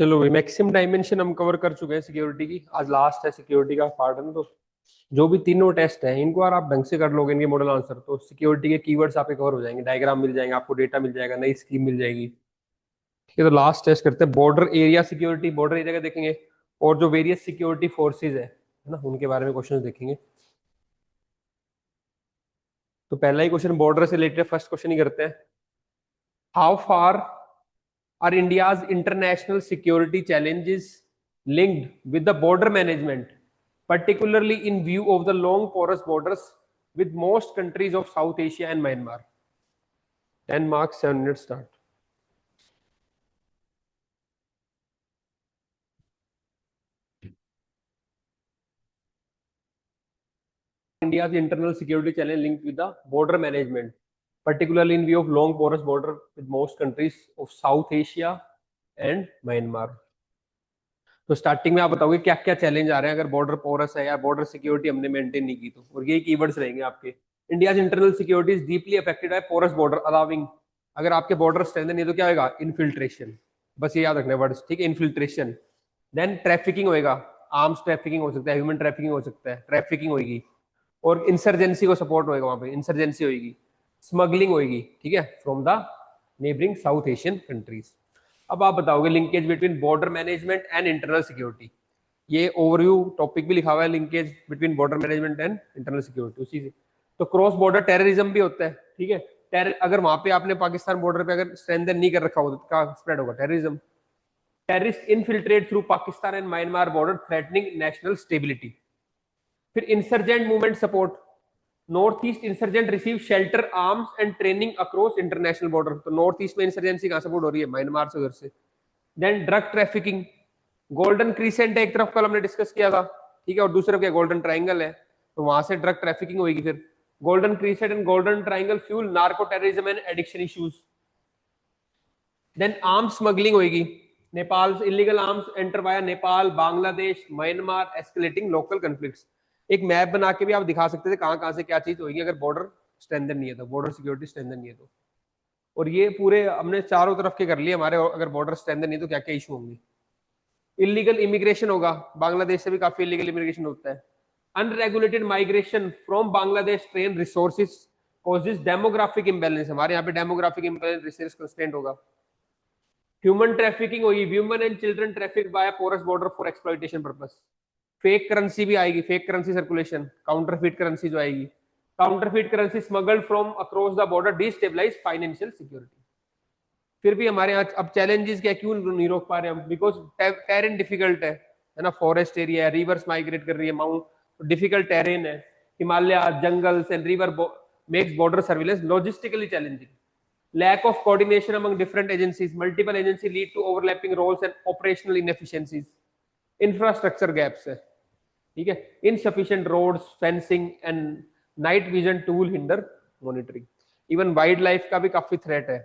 चलो भाई, maximum dimension हम कवर कर चुके हैं सिक्योरिटी की। आज लास्ट है सिक्योरिटी का पार्ट है ना। तो जो भी तीनों टेस्ट हैं इनको अगर आप ढंग से कर लोगे, इनके मॉडल आंसर, तो सिक्योरिटी के कीवर्ड्स आपके कवर हो जाएंगे, डायग्राम मिल जाएंगे आपको, डेटा मिल जाएगा, नई स्कीम मिल जाएगी। ठीक है, तो लास्ट टेस्ट करते हैं border area security. Border area का देखेंगे और जो वेरियस सिक्योरिटी फोर्सेज है ना, उनके बारे में क्वेश्चन देखेंगे। तो पहला ही क्वेश्चन बॉर्डर से रिलेटेड, फर्स्ट क्वेश्चन ही करते हैं। How far are India's international security challenges linked with the border management, particularly in view of the long porous borders with most countries of South Asia and Myanmar? 10 marks, 7 minutes start. India's internal security challenge linked with the border management, particularly in view of long porous border with most countries of South Asia and Myanmar. तो starting में आप बताओगे क्या क्या challenge आ रहे हैं अगर border porous है या बॉर्डर सिक्योरिटी हमने मेंटेन नहीं की तो, और यही कीवर्ड्स रहेंगे आपके। India's internal security is deeply affected by porous border allowing, अगर आपके बॉर्डर स्ट्रेंथन नहीं तो क्या होगा, इन्फिल्ट्रेशन। बस ये याद रखना है वर्ड्स, ठीक है, इन्फिल्ट्रेशन। देन ट्रैफिकिंग होएगा, आर्म्स ट्रैफिकिंग हो सकता है, ह्यूमन ट्रैफिकिंग हो सकता है, ट्रैफिकिंग होगी, और इंसर्जेंसी को सपोर्ट होएगा, वहां पे इंसर्जेंसी होगी, स्मगलिंग होगी, ठीक है, from the neighbouring south Asian countries. अब आप बताओगे linkage between border management and internal security. ये ओवरव्यू टॉपिक भी लिखा हुआ है, linkage between border management and internal security उसी से। तो क्रॉस बॉर्डर टेररिज्म भी होता है, ठीक है। अगर वहां पे आपने पाकिस्तान बॉर्डर पे अगर स्ट्रेंथन नहीं कर रखा हो तो क्या स्प्रेड होगा, terrorism. Terrorist infiltrate through Pakistan and Myanmar border threatening national stability. फिर insurgent movement support, north east insurgent receive shelter arms and training across international border. तो नॉर्थ ईस्ट में इंसर्जेंसी कहां सपोर्ट हो रही है, म्यांमार से, उधर से। Then drug trafficking, golden crescent है एक तरफ, कल हमने डिस्कस किया था, ठीक है, और दूसरी तरफ क्या गोल्डन ट्राइंगल है, तो वहां से ड्रग ट्रैफिकिंग होगी। फिर golden crescent and golden triangle fuel narco terrorism and addiction issues. Then arms smuggling होगी, नेपाल से illegal arms enter via Nepal, Bangladesh, Myanmar, escalating local conflicts. एक मैप बना के भी आप दिखा सकते थे कहां कहां से क्या चीज होगी अगर बॉर्डर स्ट्रेंथन नहीं है तो, बॉर्डर सिक्योरिटी स्ट्रेंथन नहीं है तो। और ये पूरे हमने चारों तरफ के कर लिए हमारे, अगर बॉर्डर स्ट्रेंथन नहीं तो क्या क्या इशू होंगे। इलीगल इमिग्रेशन होगा, बांग्लादेश से भी काफी इलीगल इमिग्रेशन होता है। Unregulated migration from Bangladesh strain resources causes demographic imbalance, हमारे यहाँ पे डेमोग्राफिक इंबैलेंस रिसोर्स कंस्ट्रेंट होगा। ह्यूमन ट्रैफिकिंग होगी, women and children traffic by porous border for exploitation purpose. Fake currency भी आएगी, fake currency circulation, counterfeit currency जो आएगी, counterfeit currency smuggled from across the border destabilise financial security. फिर भी हमारे यहाँ अब चैलेंजेस क्या, क्यों नहीं रोक पा रहे हम, बिकॉज टेरेन डिफिकल्ट है ना, फॉरेस्ट एरिया है, रिवर्स माइग्रेट कर रही है, माउंट डिफिकल्ट टेरेन है, Himalaya, jungles and river makes border surveillance logistically challenging. Lack of coordination among different agencies, multiple agencies lead to overlapping roles and operational inefficiencies. Infrastructure gaps है, ठीक है, insufficient roads, fencing and night vision tool hinder monitoring. Even wild life का भी काफी threat है।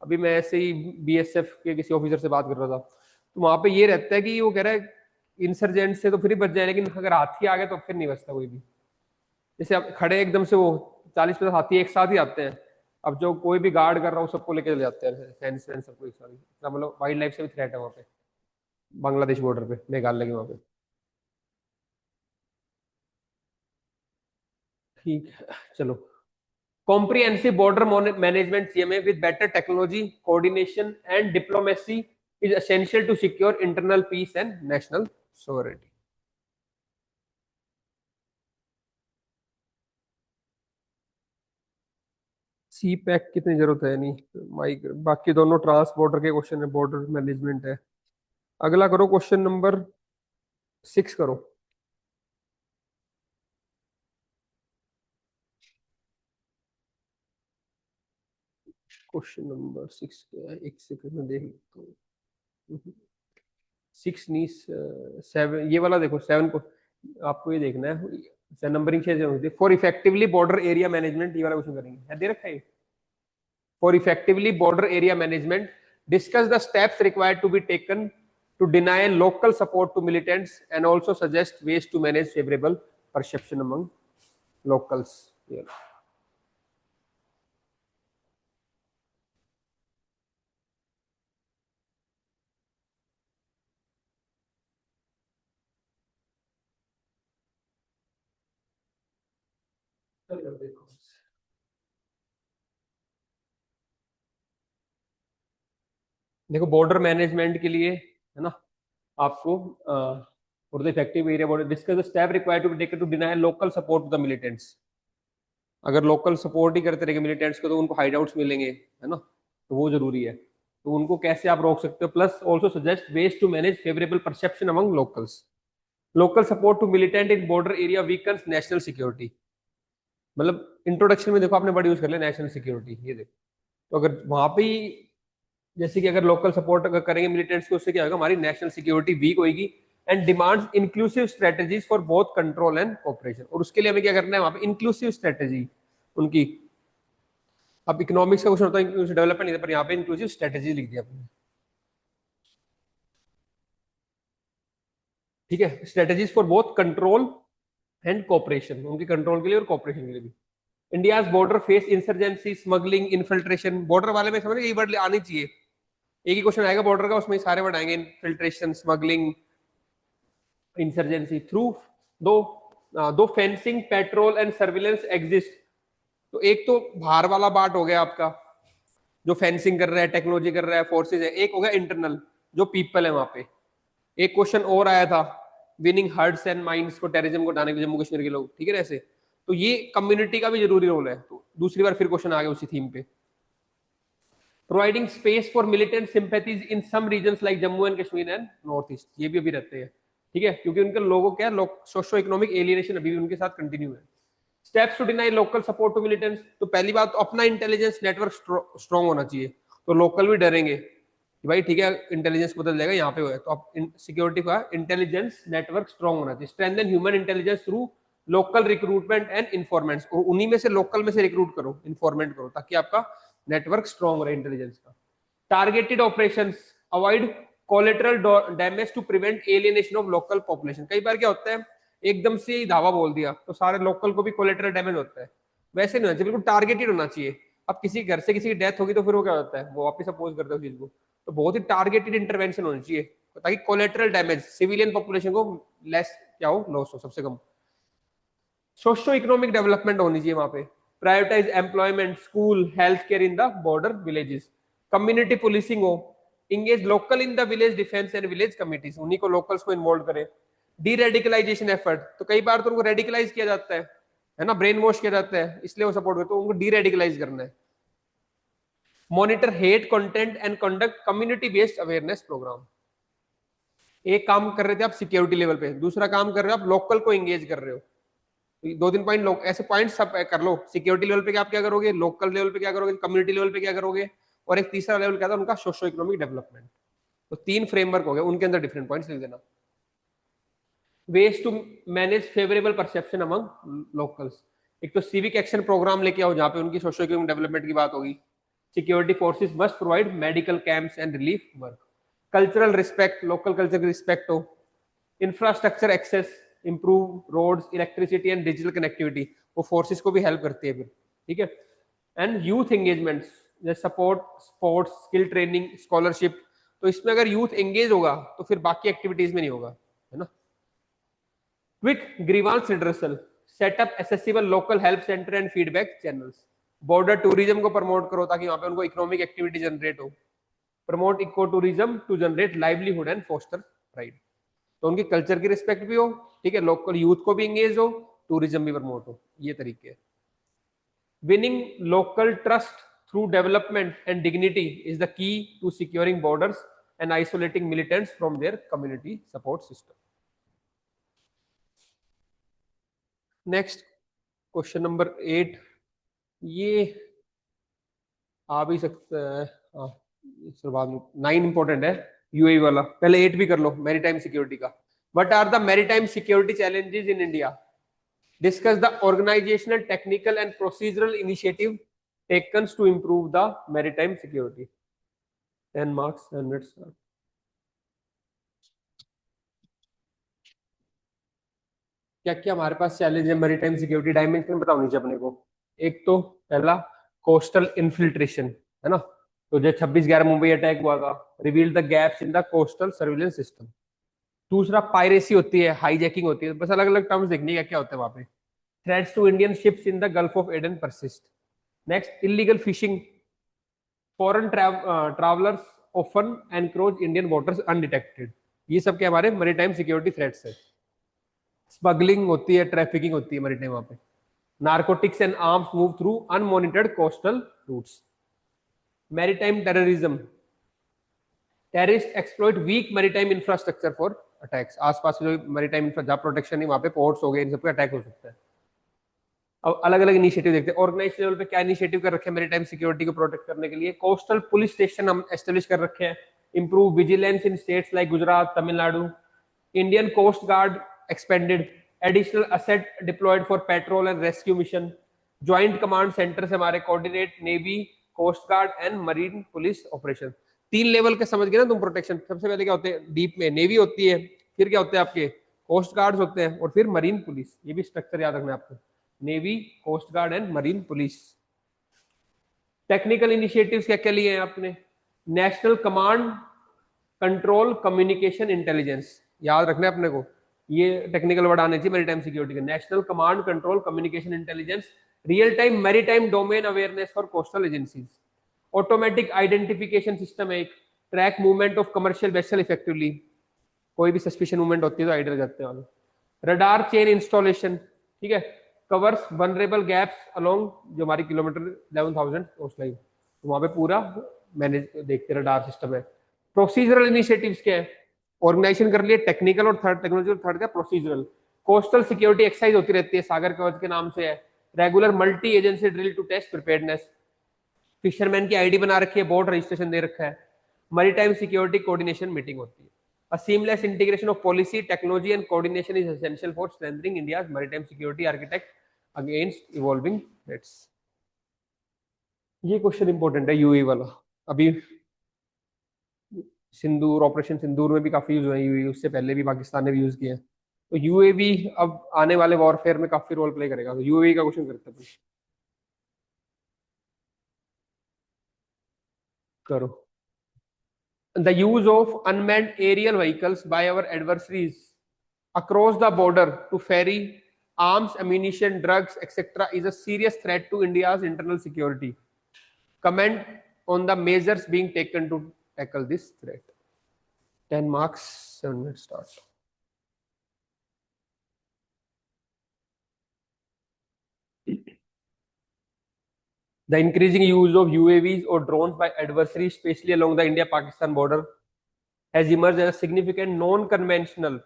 अभी मैं ऐसे ही बीएसएफ के किसी ऑफिसर से बात कर रहा था, तो वहां पे ये रहता है कि वो कह रहा है इंसर्जेंट से तो फिर ही बच जाए, लेकिन अगर हाथी आ गए तो फिर नहीं बचता कोई भी। जैसे आप खड़े एकदम से वो 40-50 हाथी एक साथ ही आते हैं, अब जो कोई भी गार्ड कर रहा हो सबको लेके चले जाते हैं, फेंस वेंस सबको एक साथ। मतलब वाइल्ड लाइफ से भी थ्रेट है वहाँ पे, बांग्लादेश बॉर्डर पे, मेघालय के वहाँ पे। ठीक है, चलो। Comprehensive border management CMA with better technology coordination and diplomacy is essential to secure internal peace and national sovereignty. CPEC कितनी जरूरत है नहीं, माइक बाकी दोनों ट्रांस बॉर्डर के क्वेश्चन है, बॉर्डर मैनेजमेंट है। अगला करो, क्वेश्चन नंबर 6 करो। क्वेश्चन नंबर 6 क्या है, एक सेकंड में देख लेता हूँ। 6 नहीं, 7, ये वाला देखो, 7 को आपको ये देखना है, नंबरिंग 6 होती है। For effectively border area management, ये वाला क्वेश्चन करेंगे, है दे रखा है। For effectively border area management discuss the steps required to be taken to deny local support to militants and also suggest ways to manage favorable perception among locals. Yeah. देखो border management के लिए है ना, आपको for the effective area border discuss the step required to be taken to deny local support to the militants. अगर local support ही करते रहेंगे मिलिटेंट्स को तो उनको हाइडआउट्स मिलेंगे, है ना, तो वो जरूरी है। तो उनको कैसे आप रोक सकते हो, plus also suggest ways to manage favourable perception among locals. Local support to militant in border area weakens national security. मतलब इंट्रोडक्शन में देखो आपने वर्ड यूज कर लिया नेशनल सिक्योरिटी, ये देखो। तो अगर वहां पे ही जैसे कि अगर लोकल सपोर्ट अगर करेंगे मिलिटेंट्स को, उससे क्या होगा, हमारी नेशनल सिक्योरिटी वीक होगी। And demands inclusive strategies for both control and cooperation. और उसके लिए हमें क्या करना है, वहां पे इंक्लूसिव स्ट्रेटजी उनकी। अब इकोनॉमिक्स का क्वेश्चन होता है, इंक्लूसिव डेवलपमेंट नहीं था, पर यहाँ पे इंक्लूसिव स्ट्रेटजी लिख दिया आपने। ठीक है, strategies for both control and cooperation, उनके कंट्रोल के लिए और कोऑपरेशन के लिए भी। India's border face insurgency, smuggling, infiltration. Border वाले में समझ ये वर्ड आनी चाहिए, एक ही क्वेश्चन आएगा बॉर्डर का, उसमें सारे वर्ड आएंगे, इन्फिल्ट्रेशन, स्मगलिंग, इंसर्जेंसी। थ्रू दो दो fencing, petrol and surveillance exist. तो एक तो बाहर वाला पार्ट हो गया आपका, जो फेंसिंग कर रहा है, टेक्नोलॉजी कर रहा है, फोर्सेज है। एक हो गया इंटरनल, जो पीपल है वहां पे। एक क्वेश्चन और आया था, विनिंग हर्ट्स एंड माइंड्स को, टेररिज्म को हटाने के जम्मू कश्मीर के लोग, ठीक है ऐसे। तो ये कम्युनिटी का भी जरूरी रोल है। तो दूसरी बार फिर क्वेश्चन आ गया उसी थीम पे। Providing space for militant sympathies in some regions like Jammu and Kashmir and north east. ये भी अभी रहते हैं, ठीक है, क्योंकि उनके लोगों क्या है, सोशो इकोनॉमिक एलियनेशन अभी भी उनके साथ कंटिन्यू है। Steps to deny local support to militants. तो पहली बात तो अपना इंटेलिजेंस नेटवर्क स्ट्रॉन्ग होना चाहिए। तो लोकल भी डरेंगे कि भाई ठीक है इंटेलिजेंस बदल जाएगा यहाँ पे हुआ है, तो अब सिक्योरिटी का इंटेलिजेंस नेटवर्क स्ट्रॉन्ग होना चाहिए। Strengthen human intelligence through local recruitment and informants. और उन्हीं में से लोकल में से रिक्रूट करो, इन्फॉर्मेंट करो, ताकि आपका नेटवर्क स्ट्रॉन्ग रहे इंटेलिजेंस का। Targeted operations, avoid collateral damage to prevent alienation of local population. कई बार क्या होता है, एकदम से ही धावा बोल दिया तो सारे लोकल को भी कोलेटरल डैमेज होता है। वैसे नहीं होना चाहिए, बिल्कुल टारगेटेड होना चाहिए। अब किसी घर से किसी की डेथ होगी तो फिर वो क्या होता है, वो वापिस अपोज करते हैं चीज को। तो बहुत ही टारगेटेड इंटरवेंशन होनी चाहिए, ताकि कोलेटरल डैमेज सिविलियन पॉपुलेशन को लेस क्या हो, लॉस हो सबसे कम। सोशो इकोनॉमिक डेवलपमेंट होनी चाहिए वहां पे। Prioritize employment, school, health care in the border villages. Community policing हो, engage local in the village defence and village committees, उन्हीं को लोकल्स को इन्वॉल्व करें। डी रेडिकलाइजेशन एफर्ट, तो कई बार तो उनको रेडिकलाइज किया जाता है ना, ब्रेन वॉश किया जाता है, इसलिए वो सपोर्ट करते, तो उनको डी रेडिकलाइज करना है। Monitor hate content and conduct community based awareness programme. एक काम कर रहे थे आप सिक्योरिटी लेवल पे, दूसरा काम कर रहे हो आप लोकल को एंगेज कर रहे हो। दो तीन पॉइंट लोग ऐसे पॉइंट सब कर लो। सिक्योरिटी लेवल पे आप क्या करोगे, लोकल लेवल पे क्या करोगे, कम्युनिटी लेवल पे क्या करोगे, और एक तीसरा लेवल क्या था उनका, सोशो इकोनॉमिक डेवलपमेंट। तो तीन फ्रेमवर्क हो गए, उनके अंदर डिफरेंट पॉइंट्स लिख देना। Ways to manage favourable perception among locals. एक तो सिविक एक्शन प्रोग्राम लेके आओ, जहां पे उनकी सोशो इकोनॉमिक डेवलपमेंट की बात होगी। Security forces must provide medical camps and relief work. Cultural respect, local culture की रिस्पेक्ट हो। Infrastructure access, improve roads, electricity and digital connectivity, वो फोर्सेस को भी हेल्प करती है फिर, ठीक है। एंड यूथ एंगेजमेंट, जैसे support sports, skill training, scholarship. तो इसमें अगर यूथ एंगेज होगा तो फिर बाकी एक्टिविटीज में नहीं होगा, है ना। Quick grievance redressal, setup accessible local help centre and feedback channels. Border tourism को प्रमोट करो ताकि वहां पे उनको इकोनॉमिक एक्टिविटी जनरेट हो। Promote eco tourism to generate livelihood and foster pride. तो उनकी कल्चर की रिस्पेक्ट भी हो, ठीक है, लोकल यूथ को भी एंगेज हो, टूरिज्म भी प्रमोट हो, ये तरीके है। Winning local trust through development and dignity is the key to securing borders and isolating militants from their community support system. Next question number 8, ये आ भी सकता है, हाँ इस बाद में 9 इंपॉर्टेंट है, यूएई वाला। पहले 8 भी कर लो, मैरीटाइम सिक्योरिटी का। What are the maritime security challenges in India? Discuss the organizational, technical, and procedural initiative taken to improve the maritime security. 10 marks, 100 stars. क्या क्या हमारे पास चैलेंज है मैरीटाइम सिक्योरिटी डायमेंशन बताओ नीचे अपने को। एक तो पहला कोस्टल इन्फिल्ट्रेशन, है ना, तो जो 26/11 मुंबई अटैक हुआ था, reveal the gaps in the coastal surveillance system. दूसरा पायरेसी होती है, हाईजैकिंग होती है, बस अलग अलग टर्म्स देखने क्या क्या होता है वहां पे। Threats to Indian ships in the Gulf of Aden persist. Next, illegal fishing. Foreign travelers often encroach Indian waters undetected. ये सब के हमारे मैरीटाइम सिक्योरिटी थ्रेट्स है. स्मगलिंग होती है, ट्रैफिकिंग होती है मैरीटाइम वहां पे. Narcotics and arms move through unmonitored coastal routes. Maritime terrorism. Terrorist exploit weak maritime infrastructure for attacks. आसपास जो मैरीटाइम जहां प्रोटेक्शन नहीं, वहां पे पोर्ट्स हो गए, इन सब पे अटैक हो सकता है. अब अलग अलग इनिशिएटिव देखते हैं. ऑर्गेनाइज लेवल पे क्या इनिशिएटिव कर रखे हैं मैरीटाइम सिक्योरिटी को प्रोटेक्ट करने के लिए. कोस्टल पुलिस स्टेशन हम एस्टेब्लिश कर रखे हैं. Improve vigilance in states like Gujarat, Tamil Nadu. Indian coast guard expanded. Additional asset deployed for patrol and rescue mission. Joint command centre से हमारे coordinate navy, coast guard and marine police operation. 3 level के समझ गए ना तुम प्रोटेक्शन. सबसे पहले क्या होते हैं, डीप में नेवी होती है, फिर क्या होते हैं आपके कोस्ट गार्ड्स होते हैं, और फिर मरीन पुलिस. ये भी स्ट्रक्चर याद रखना है आपको. Navy, coast guard and marine police. Technical initiatives क्या क्या लिए हैं आपने. National command control communication intelligence. याद रखना है अपने को, ये टेक्निकल वर्ड आने चाहिए मैरीटाइम सिक्योरिटी के. National command control communication intelligence. Real time maritime domain awareness for coastal agencies. Automatic identification system है एक. Track movement of commercial vessel effectively. कोई भी सस्पिशन मूवमेंट होती है तो आइडिया जाते हैं. रडार चेन इंस्टॉलेशन, ठीक है. कवर्स वनरेबल गैप्स अलोंग, जो हमारी किलोमीटर 11,000 कोस्ट लाइन, तो वहां पे पूरा मैनेज देखते रडार सिस्टम है. प्रोसीजरल इनिशिएटिव्स क्या है. ऑर्गेनाइजेशन कर लिए टेक्निकल और थर्ड टेक्नोलॉजी, और थर्ड क्या प्रोसीजरल. कोस्टल सिक्योरिटी एक्सरसाइज होती रहती है, सागर कवच के नाम से है. Regular multi agency drill to test preparedness. Fisherman की आईडी बना रखी है, बोर्ड रजिस्ट्रेशन दे रखा है. मैरीटाइम सिक्योरिटी कोऑर्डिनेशन मीटिंग होती है. A seamless integration of policy, technology and coordination is essential for strengthening India's maritime security architect against evolving threats. ये question important है यूएई वाला. अभी सिंदूर, ऑपरेशन सिंदूर में भी काफी यूज हुआ है यूएई, उससे पहले भी पाकिस्तान ने भी यूज किया है. तो यूएई अब आने वाले वॉरफेयर में काफी रोल प्ले करेगा. तो यूएई का क्वेश्चन करते हैं. करो. The use of unmanned aerial vehicles by our adversaries across the border to ferry arms, ammunition, drugs, etc. is a serious threat to India's internal security. Comment on the measures being taken to tackle this threat. 10 marks, 7 minutes start. The increasing use of UAVs or drones by adversaries, especially along the India-Pakistan border, has emerged as a significant non-conventional,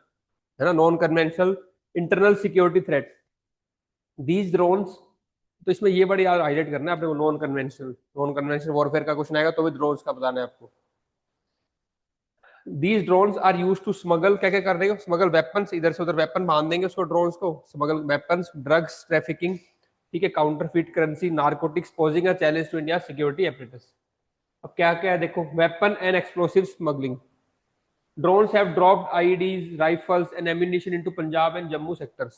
internal security threat. These drones, तो इसमें ये बड़ी highlight करना है आपने को. Non conventional warfare का question आएगा तो भी ड्रोन्स का बताना है आपको. These drones are used to smuggle, क्या क्या कर रहे हो, स्मगल वेपन्स. इधर से उधर वेपन बांध देंगे उसको, ड्रोन्स को. स्मगल वेपन्स, ड्रग्स, ट्रैफिकिंग, ठीक है, counterfeit currency, narcotics, posing a challenge to India security apparatus. अब क्या क्या है देखो. Weapon and explosive smuggling. Drones have dropped IEDs, rifles, and ammunition into Punjab and Jammu sectors.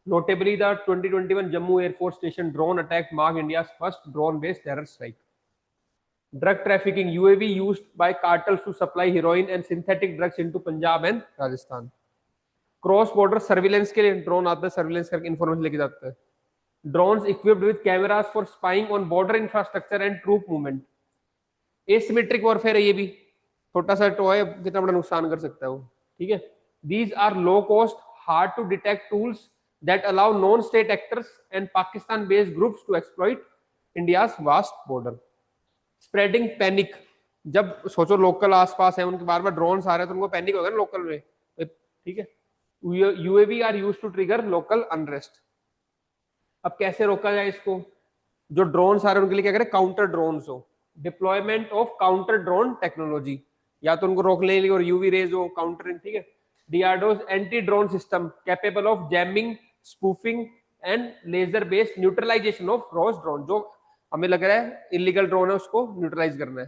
Notably, the 2021 Jammu Air Force Station drone attack marked India's first drone-based terror strike. Drug trafficking, UAV used by cartels to supply heroin and synthetic drugs into Punjab and Rajasthan. Cross-border surveillance के लिए drone आता है, surveillance करके information लेके जाता है. Drones equipped with cameras for spying on border infrastructure and troop movement. Asymmetric warfare है ये भी. छोटा सा टॉय कितना बड़ा नुकसान कर सकता है वो, ठीक है. These are low cost, hard to detect tools that allow non-state actors and Pakistan-based groups to exploit India's vast border. Spreading panic. जब सोचो लोकल आसपास है, उनके बार बार ड्रोन्स आ रहे हैं तो उनको पैनिक होगा ना लोकल में, ठीक है. UAV are used to trigger local unrest. अब कैसे रोका जाए इसको. जो ड्रोन्स आ रहे हैं उनके लिए क्या करें, काउंटर ड्रोन्स हो. Deployment of counter drone technology, या तो उनको रोकने के लिए और यूवी रेज हो, काउंटरिंग, ठीक है. DRDO's anti drone system capable of jamming, spoofing and laser based neutralisation of rogue drone. जो हमें लग रहा है इलीगल ड्रोन है उसको न्यूट्रलाइज करना है.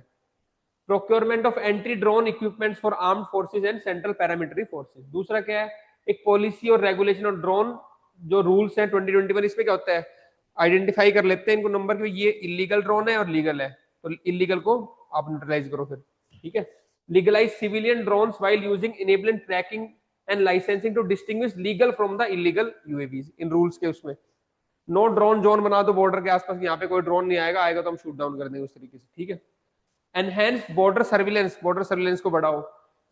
Procurement of anti drone equipments for armed forces and central paramilitary forces. दूसरा क्या है, एक पॉलिसी और रेगुलेशन ऑफ ड्रोन. जो रूल्स हैं 2021, इसमें क्या होता है, आइडेंटिफाई कर लेते हैं इनको नंबर कि ये इलीगल ड्रोन है और लीगल है, तो इलीगल को आप न्यूट्रलाइज करो फिर, ठीक है. Legalise civilian drones while using enabling tracking and licensing to distinguish legal from the illegal UAVs. इन रूल्स के उसमें नो ड्रोन जोन बना दो बॉर्डर के आसपास, यहाँ पे कोई ड्रोन नहीं आएगा, आएगा तो हम शूट डाउन कर देंगे उस तरीके से, ठीक है। एनहेंस बॉर्डर सर्विलेंस को बढ़ाओ।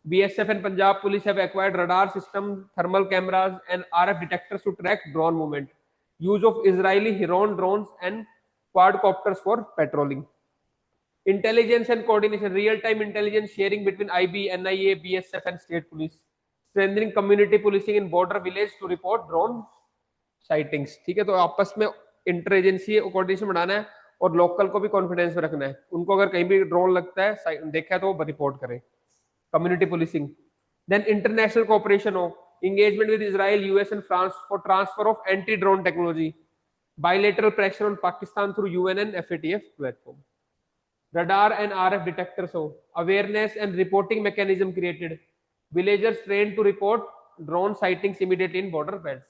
BSF and Punjab police have acquired radar system, thermal cameras and RF detectors to track drone movement, use of Israeli Heron drones and quadcopters for patrolling. Intelligence and coordination, real-time intelligence sharing between IB, NIA, BSF, and state police. Strengthening community policing in border village to report drone sightings. ठीक है, तो आपस में inter agency coordination बढ़ाना है और local को भी कॉन्फिडेंस में रखना है। उनको अगर कहीं भी ड्रोन लगता है देखा है तो वो रिपोर्ट करें। Community policing. Then international cooperation हो, engagement with Israel, US, and France for transfer of anti-drone technology. Bilateral pressure on Pakistan through UN and FATF platform. Radar and RF detectors हो, awareness and reporting mechanism created, villagers trained to report drone sightings immediately in border belts.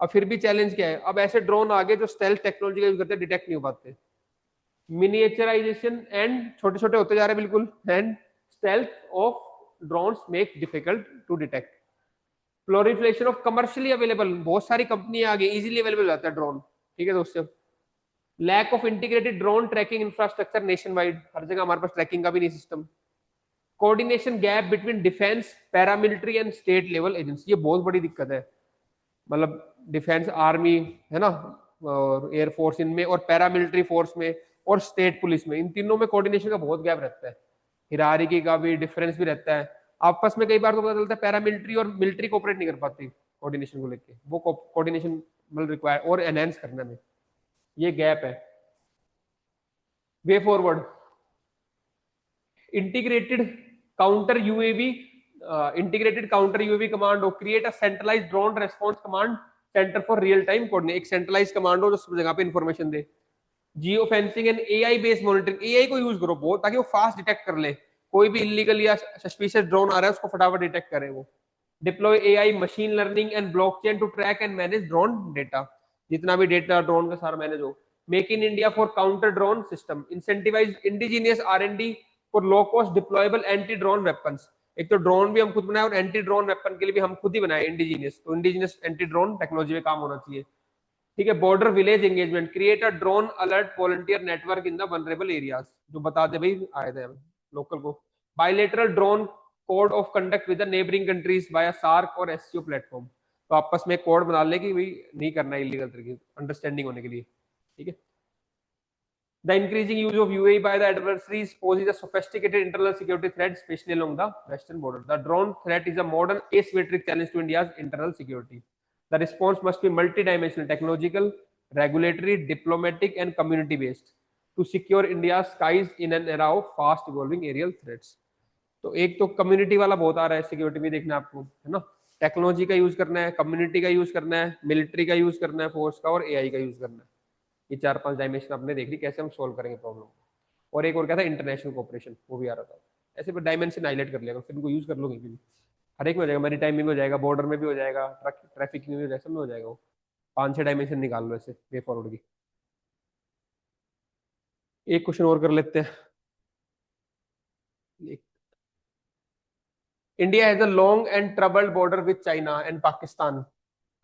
अब फिर भी challenge क्या है, अब ऐसे drone आगे जो स्टेल्थ टेक्नोलॉजी का यूज करते हैं, डिटेक्ट नहीं हो पाते। मिनिएचराइजेशन एंड छोटे छोटे होते जा रहे हैं बिल्कुल, and stealth of drones make difficult to detect. Proliferation of commercially available, बहुत सारी कंपनी आ गई, इजीली अवेलेबल हो जाता है ड्रोन, ठीक है दोस्तों। Lack of integrated drone tracking infrastructure nationwide, हर जगह हमारे पास ट्रैकिंग का भी नहीं system. Coordination gap between defence, paramilitary and state level agency, ये बहुत बड़ी दिक्कत है। मतलब डिफेंस आर्मी है ना, और एयरफोर्स इनमें, और पैरामिलिट्री फोर्स में, और स्टेट पुलिस में, इन तीनों में कोऑर्डिनेशन का बहुत गैप रहता है। हिरारिकी का भी डिफरेंस भी रहता है आपस में। कई बार तो पता चलता है पैरामिलिट्री और मिलिट्री कोऑपरेट नहीं कर पाती कोऑर्डिनेशन को लेके, वो कोऑर्डिनेशन मतलब रिक्वायर और एनहेंस करने में ये गैप है। Way forward, integrated counter UAV, integrated counter UAV command हो, create a centralized drone response command centre for real time coordination, एक सेंट्रलाइज्ड कमांड हो जो सब जगह पे इंफॉर्मेशन दे। Geofencing and AI based monitoring, AI को यूज करो बहुत, ताकि वो फास्ट डिटेक्ट कर ले कोई भी इलीगल या सस्पिशियस ड्रोन आ रहा है, उसको फटाफट डिटेक्ट करे वो। Deploy AI, machine learning and blockchain to track and manage drone data, जितना भी डेटा ड्रोन का सारा मैनेज हो। Make in India for counter drone system, incentivise indigenous R&D for low cost deployable anti drone weapons. एक तो drone भी हम खुद बनाए और एंटी ड्रोन वेपन के लिए भी हम खुद ही बनाए इंडिजीनियस, तो इंडिजीनियस एंटी ड्रोन टेक्नोलॉजी में काम होना चाहिए, ठीक है। Border village engagement, create a drone alert volunteer network in the vulnerable areas, जो बता दे भाई आए थे हम लोकल को। Bilateral drone code of conduct with the neighbouring countries by SAARC और एससीओ प्लेटफॉर्म, तो आपस में कोड बना ले कि भाई नहीं करना इलीगल तरीके, अंडरस्टैंडिंग होने के लिए, ठीक है। The increasing use of UAE by the adversaries poses a sophisticated internal security threat, especially along the western border. The drone threat is a modern asymmetric challenge to India's internal security. The response must be multidimensional, technological, regulatory, diplomatic, and community-based to secure India's skies in an era of fast-evolving aerial threats. तो एक तो community वाला बहुत आ रहा है security में, देखना आपको है ना, टेक्नोलॉजी का यूज करना है, कम्युनिटी का यूज करना है, मिलिट्री का यूज करना है, फोर्स का, और एआई का यूज करना है। ये 4-5 डायमेंशन आपने देख ली कैसे हम सोल्व करेंगे प्रॉब्लम को। और एक और क्या था, इंटरनेशनल कोऑपरेशन, वो भी आ रहा था। ऐसे पर डायमेंशन हाईलाइट कर लिया, फिर उनको यूज कर लोगे भी, हर एक में हो जाएगा, मेरी टाइम में भी हो जाएगा, बॉर्डर में भी हो जाएगा, ट्रैफिक में भी हो जाएगा, सब में हो जाएगा वो। 5-6 डायमेंशन निकाल लो ऐसे वे फॉरवर्ड की। एक क्वेश्चन और कर लेते हैं। India has a long and troubled border with China and Pakistan,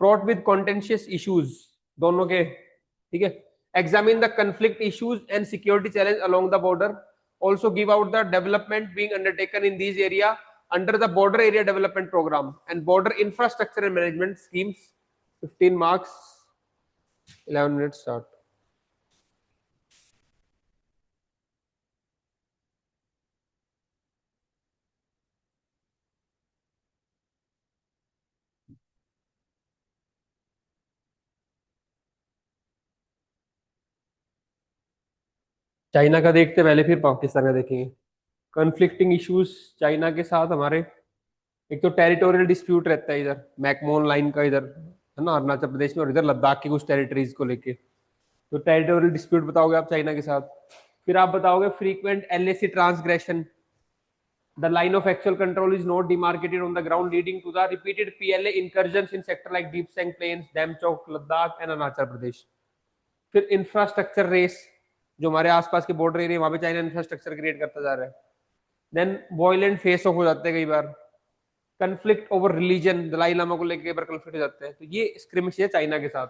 fraught with contentious issues दोनों के, ठीक है। Examine the conflict issues and security challenge along the border. Also give out the development being undertaken in these area under the border area development program and border infrastructure and management schemes. 15 marks, 11 minutes start. China का देखते पहले, फिर पाकिस्तान का देखेंगे। Conflicting issues China के साथ हमारे, एक तो टेरिटोरियल डिस्प्यूट रहता है इधर मैकमोन लाइन का, इधर है ना अरुणाचल प्रदेश में, और इधर लद्दाख की कुछ टेरिटरीज को लेके, तो टेरिटोरियल डिस्प्यूट बताओगे आप चाइना के साथ। फिर आप बताओगे frequent LAC transgression, the line of actual control is not demarcated on the ground leading to the repeated PLA incursions in sector like Depsang plains, Demchok, Ladakh and Arunachal Pradesh. फिर इंफ्रास्ट्रक्चर रेस, जो हमारे आसपास के बॉर्डर एरिया, वहां पे चाइना इंफ्रास्ट्रक्चर क्रिएट करता जा रहा है। देन वॉयलेंट फेस ऑफ हो जाते हैं कई बार, conflict over religion, Dalai Lama को लेकर कई बार कंफ्लिक्ट हो जाते हैं, तो ये स्क्रिमिश है चाइना के साथ,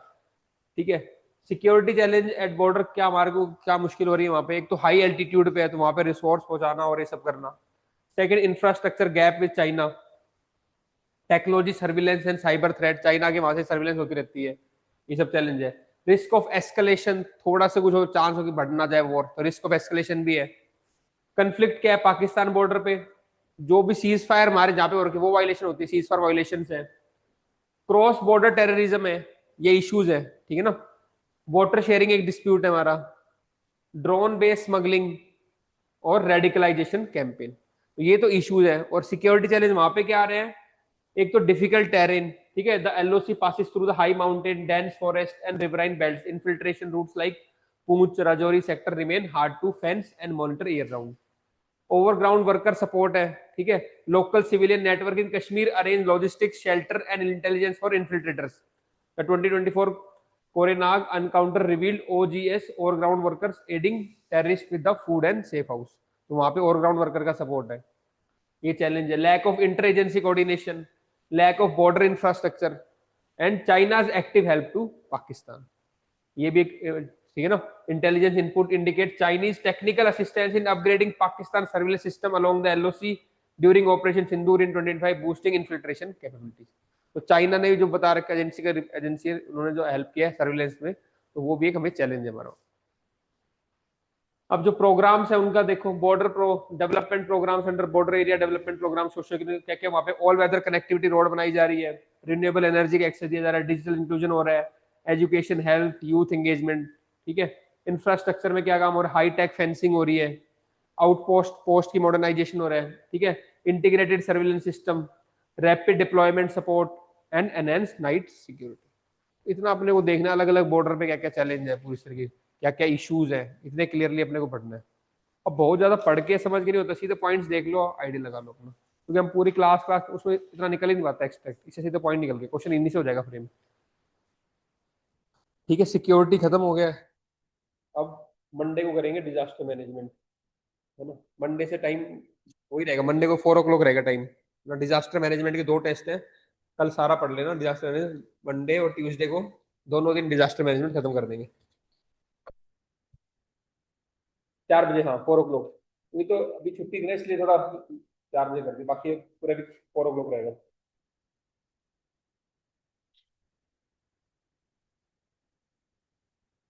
ठीक है। सिक्योरिटी चैलेंज एट बॉर्डर, क्या हमारे को क्या मुश्किल हो रही है वहां पे? एक तो हाई एल्टीट्यूड पे है, तो वहां पे रिसोर्स पहुंचाना और ये सब करना। Second, infrastructure gap with China, technology surveillance and cyber threat, China के वहां से सर्विलेंस होती रहती है, ये सब चैलेंज है। रिस्क ऑफ एस्केलेशन, थोड़ा सा कुछ हो चांस हो कि बढ़ना जाए वॉर, तो रिस्क ऑफ एस्केलेशन भी है। कंफ्लिक्ट क्या है पाकिस्तान बॉर्डर पे, जो भी सीज फायर हमारे जहाँ पे हो रखी है वो वायलेशन होती है, सीज फायर वायलेशन है। क्रॉस बॉर्डर टेररिज्म है, ये इश्यूज है, ठीक है ना। वाटर शेयरिंग एक डिस्प्यूट है हमारा। ड्रोन बेस्ड स्मगलिंग और रेडिकलाइजेशन कैंपेन, तो ये तो इश्यूज है। और सिक्योरिटी चैलेंज वहां पे क्या आ रहे हैं? एक तो डिफिकल्ट टेरेन, ठीक है, the LOC passes through the high mountain dense forest and riverine belts, infiltration routes like Poonch Rajouri sector remain hard to fence and monitor year round. Overground worker support है, ठीक है। Local civilian network in Kashmir arrange logistics shelter and intelligence for infiltrators. The 2024 Kokernag encounter revealed OGS overground workers aiding terrorist with the food and safe house, तो वहां पे overground worker का support है। ये challenge है। Lack of inter agency coordination, lack of border infrastructure and China's active help to Pakistan, ये भी एक ठीक है ना। Intelligence input indicate Chinese technical assistance in upgrading Pakistan surveillance system along the LOC during operation Sindoor in 2025 boosting infiltration capabilities. तो China ने जो बता रखा एजेंसी का एजेंसी उन्होंने जो हेल्प किया है सर्विलेंस में, तो वो भी एक हमें चैलेंज है हमारा। अब जो प्रोग्राम्स है उनका देखो, border pro development programmes under border area development programme, social क्या क्या वहाँ पे ऑल वेदर कनेक्टिविटी रोड बनाई जा रही है, रिन्यूएबल एनर्जी का एक्सेस दिया जा रहा है, डिजिटल इंक्लूजन हो रहा है, एजुकेशन हेल्थ यूथ एंगेजमेंट, ठीक है। इंफ्रास्ट्रक्चर में क्या काम हो रहा है? हाई टेक फेंसिंग हो रही है, आउटपोस्ट पोस्ट की मॉडर्नाइजेशन हो रहा है, ठीक है। Integrated surveillance system, rapid deployment support and enhance night security. इतना अपने को देखना अलग अलग बॉर्डर पे क्या क्या चैलेंज है, पूरी तरीके क्या क्या इश्यूज है, इतने क्लियरली अपने को पढ़ना है। अब बहुत ज्यादा पढ़ के समझ के नहीं होता, सीधे पॉइंट्स देख लो, आइडिया लगा लो अपना, क्योंकि हम पूरी क्लास क्लास उसमें इतना निकल ही नहीं पाता एक्सट्रैक्ट, इससे सीधे पॉइंट निकल के क्वेश्चन इन्हीं से हो जाएगा फ्रेम। ठीक है, सिक्योरिटी खत्म हो गया है। अब मंडे को करेंगे डिजास्टर मैनेजमेंट, है ना। मंडे से टाइम वही रहेगा, मंडे को 4 o'clock रहेगा टाइम। डिजास्टर मैनेजमेंट के 2 टेस्ट हैं, कल सारा पढ़ लेना डिजास्टर मैनेजमेंट, मंडे और ट्यूसडे को दोनों दिन डिजास्टर मैनेजमेंट खत्म कर देंगे। 4 बजे, हाँ 4 o'clock। ये तो अभी छुट्टी थी ना, इसलिए थोड़ा 4 बजे कर दी, बाकी पूरा 4 o'clock रहेगा।